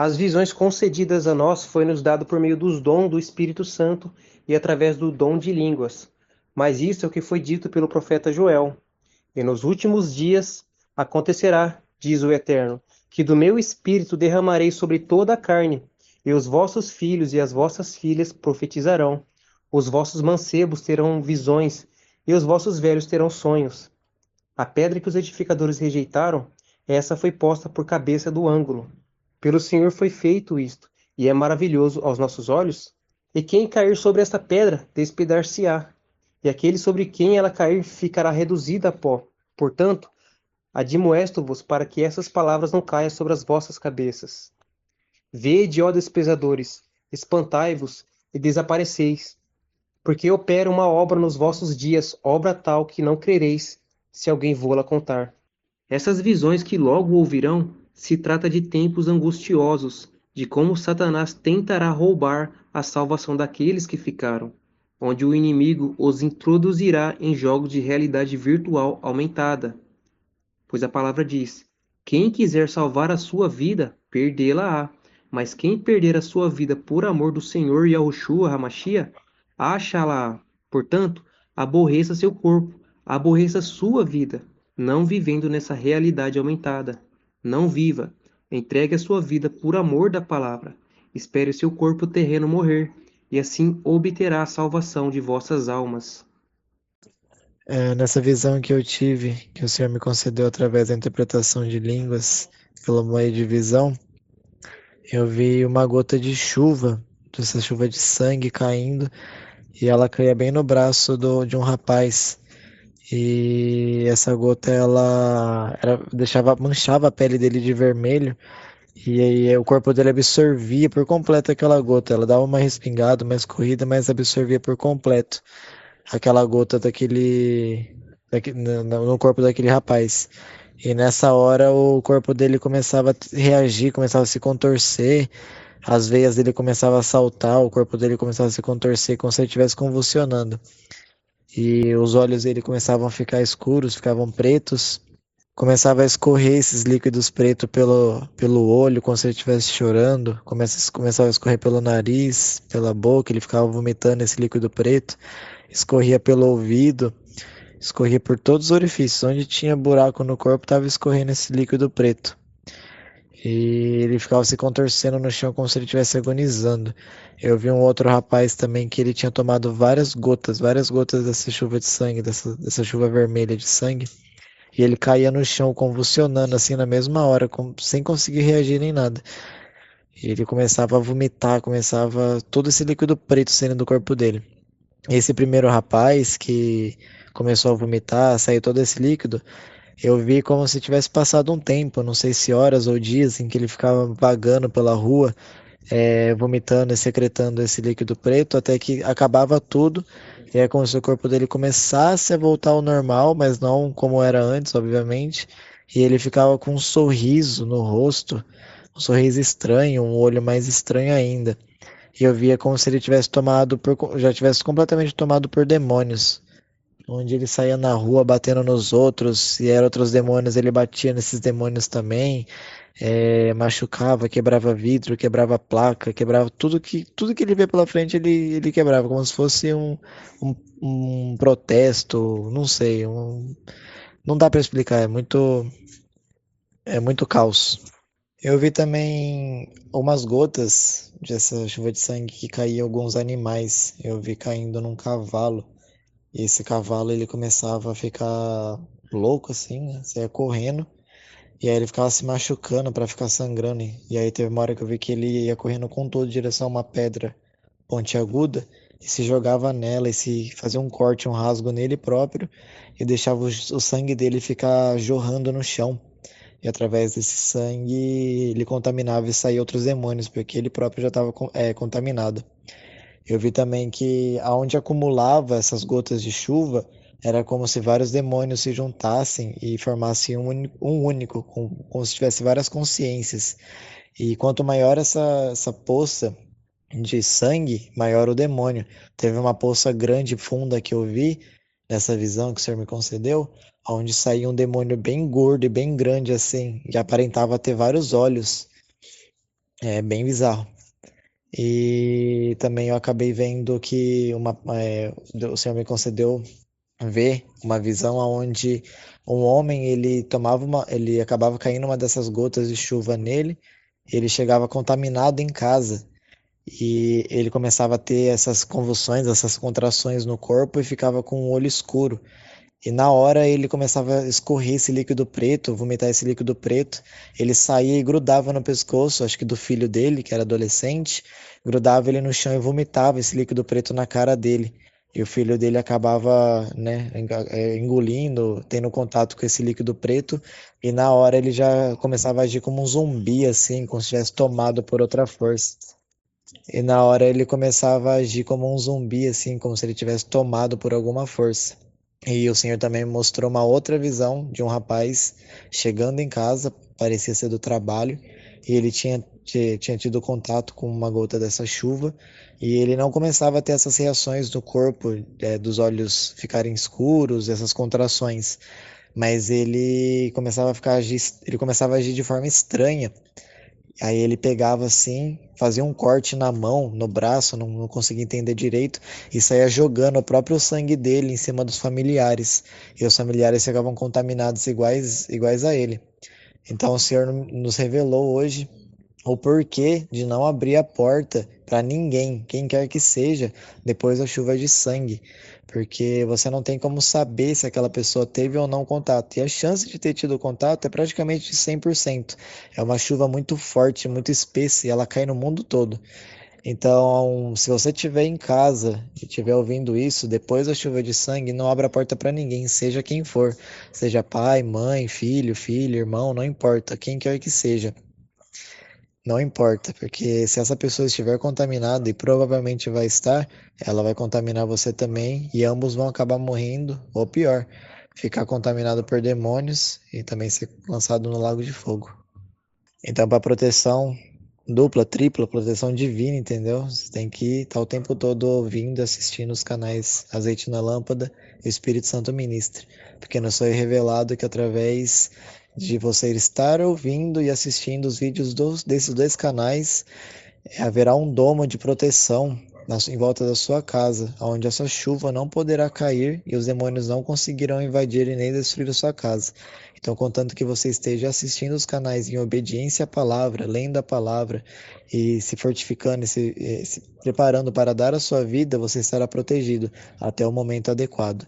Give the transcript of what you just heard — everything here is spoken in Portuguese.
As visões concedidas a nós foi-nos dado por meio dos dons do Espírito Santo e através do dom de línguas. Mas isso é o que foi dito pelo profeta Joel. E nos últimos dias acontecerá, diz o Eterno, que do meu espírito derramarei sobre toda a carne, e os vossos filhos e as vossas filhas profetizarão. Os vossos mancebos terão visões, e os vossos velhos terão sonhos. A pedra que os edificadores rejeitaram, essa foi posta por cabeça do ângulo. Pelo Senhor foi feito isto, e é maravilhoso aos nossos olhos. E quem cair sobre esta pedra, despedar-se-á, e aquele sobre quem ela cair ficará reduzido a pó. Portanto, admoesto-vos para que essas palavras não caiam sobre as vossas cabeças. Vede, ó desprezadores, espantai-vos e desapareceis, porque opera uma obra nos vossos dias, obra tal que não crereis, se alguém vô-la contar. Essas visões que logo ouvirão se trata de tempos angustiosos, de como Satanás tentará roubar a salvação daqueles que ficaram, onde o inimigo os introduzirá em jogos de realidade virtual aumentada. Pois a palavra diz: quem quiser salvar a sua vida, perdê-la-á. Mas quem perder a sua vida por amor do Senhor Yahushua Hamashia, achá-la-á. Portanto, aborreça seu corpo, aborreça sua vida, não vivendo nessa realidade aumentada. Não viva. Entregue a sua vida por amor da palavra. Espere seu corpo terreno morrer, e assim obterá a salvação de vossas almas. Nessa visão que eu tive, que o Senhor me concedeu através da interpretação de línguas, pelo meio de visão, eu vi uma gota de chuva, dessa chuva de sangue caindo, e ela caía bem no braço de um rapaz. E essa gota, manchava a pele dele de vermelho, e aí o corpo dele absorvia por completo aquela gota. Ela dava uma respingada, uma escorrida, mas absorvia por completo aquela gota no corpo daquele rapaz. E nessa hora o corpo dele começava a reagir, começava a se contorcer, as veias dele começavam a saltar, o corpo dele começava a se contorcer como se ele estivesse convulsionando. E os olhos dele começavam a ficar escuros, ficavam pretos. Começava a escorrer esses líquidos pretos pelo olho, como se ele estivesse chorando. Começava a escorrer pelo nariz, pela boca, ele ficava vomitando esse líquido preto. Escorria pelo ouvido, escorria por todos os orifícios. Onde tinha buraco no corpo, estava escorrendo esse líquido preto. E ele ficava se contorcendo no chão como se ele estivesse agonizando. Eu vi um outro rapaz também que ele tinha tomado várias gotas dessa chuva de sangue, dessa chuva vermelha de sangue. E ele caía no chão convulsionando assim na mesma hora, sem conseguir reagir nem nada. E ele começava a vomitar, começava todo esse líquido preto saindo do corpo dele. Esse primeiro rapaz que começou a vomitar, saiu todo esse líquido, eu vi como se tivesse passado um tempo, não sei se horas ou dias, em que ele ficava vagando pela rua, vomitando e secretando esse líquido preto, até que acabava tudo, e é como se o corpo dele começasse a voltar ao normal, mas não como era antes, obviamente, e ele ficava com um sorriso no rosto, um sorriso estranho, um olho mais estranho ainda. E eu via como se ele tivesse já tivesse completamente tomado por demônios, onde ele saía na rua batendo nos outros, e eram outros demônios, ele batia nesses demônios também, machucava, quebrava vidro, quebrava placa, quebrava tudo que ele vê pela frente, ele quebrava, como se fosse um, um protesto, não sei, não dá para explicar, é muito caos. Eu vi também umas gotas dessa chuva de sangue que caía em alguns animais. Eu vi caindo num cavalo. E esse cavalo ele começava a ficar louco assim, né? Saia correndo. E aí ele ficava se machucando para ficar sangrando. E aí teve uma hora que eu vi que ele ia correndo com todo em direção a uma pedra pontiaguda e se jogava nela e se fazia um corte, um rasgo nele próprio e deixava o sangue dele ficar jorrando no chão. E através desse sangue ele contaminava e saía outros demônios, porque ele próprio já estava contaminado. Eu vi também que aonde acumulava essas gotas de chuva, era como se vários demônios se juntassem e formassem um único, como se tivesse várias consciências. E quanto maior essa poça de sangue, maior o demônio. Teve uma poça grande, funda que eu vi nessa visão que o Senhor me concedeu, onde saía um demônio bem gordo e bem grande assim, e aparentava ter vários olhos. É bem bizarro. E também eu acabei vendo que o Senhor me concedeu ver uma visão onde um homem ele acabava caindo uma dessas gotas de chuva nele, ele chegava contaminado em casa e ele começava a ter essas convulsões, essas contrações no corpo e ficava com o olho escuro. E na hora ele começava a escorrer esse líquido preto, vomitar esse líquido preto. Ele saía e grudava no pescoço, acho que do filho dele, que era adolescente, grudava ele no chão e vomitava esse líquido preto na cara dele. E o filho dele acabava, né, engolindo, tendo contato com esse líquido preto, e na hora ele já começava a agir como um zumbi, assim, como se tivesse tomado por outra força. E na hora ele começava a agir como um zumbi, assim, como se ele tivesse tomado por alguma força. E o Senhor também me mostrou uma outra visão de um rapaz chegando em casa, parecia ser do trabalho, e ele tinha tido contato com uma gota dessa chuva, e ele não começava a ter essas reações no corpo, dos olhos ficarem escuros, essas contrações, mas ele começava a agir de forma estranha. Aí ele pegava assim, fazia um corte na mão, no braço, não conseguia entender direito, e saía jogando o próprio sangue dele em cima dos familiares. E os familiares ficavam contaminados iguais a ele. Então o Senhor nos revelou hoje o porquê de não abrir a porta para ninguém, quem quer que seja, depois da chuva de sangue, porque você não tem como saber se aquela pessoa teve ou não contato, e a chance de ter tido contato é praticamente de 100%. É uma chuva muito forte, muito espessa, e ela cai no mundo todo. Então, se você estiver em casa e estiver ouvindo isso, depois da chuva de sangue, não abra a porta para ninguém, seja quem for, seja pai, mãe, filho, filha, irmão, não importa, quem quer que seja. Não importa, porque se essa pessoa estiver contaminada, e provavelmente vai estar, ela vai contaminar você também, e ambos vão acabar morrendo, ou pior, ficar contaminado por demônios e também ser lançado no lago de fogo. Então, para proteção dupla, tripla, proteção divina, entendeu? Você tem que estar o tempo todo ouvindo, assistindo os canais Azeite na Lâmpada e Espírito Santo Ministra, porque nos foi revelado que através de você estar ouvindo e assistindo os vídeos desses dois canais, haverá um domo de proteção em volta da sua casa, onde essa chuva não poderá cair e os demônios não conseguirão invadir e nem destruir a sua casa. Então, contanto que você esteja assistindo os canais em obediência à palavra, lendo a palavra e se fortificando se preparando para dar a sua vida, você estará protegido até o momento adequado.